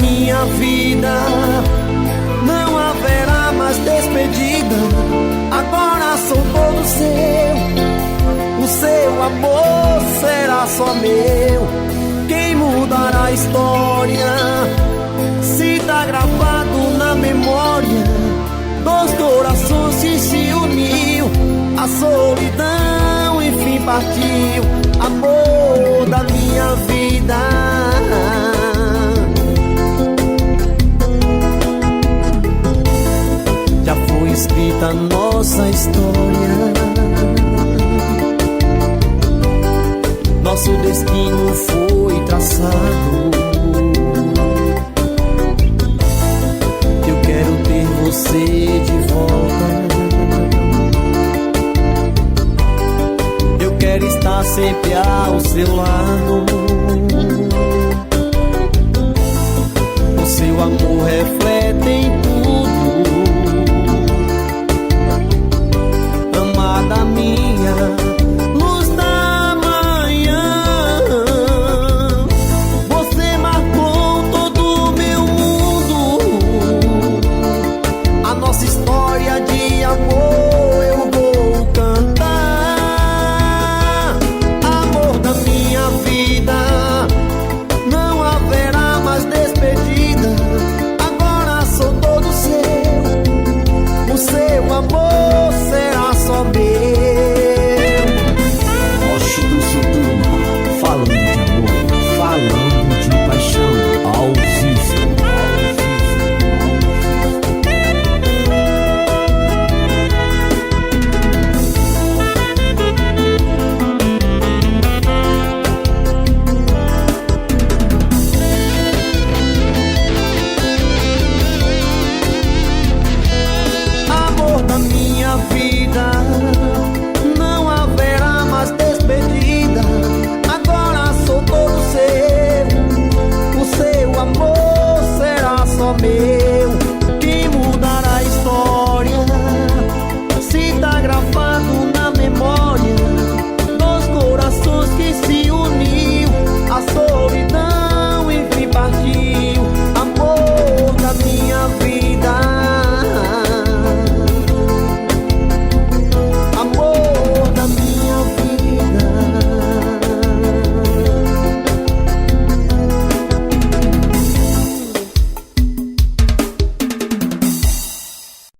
minha vida não haverá mais despedida. Agora sou todo seu, o seu amor será só meu. Quem mudará a história se tá gravado na memória dos corações que se uniu. A solidão enfim partiu, amor da minha vida. Já foi escrita a nossa história, nosso destino foi traçado. Eu quero ter você de volta, eu quero estar sempre ao seu lado.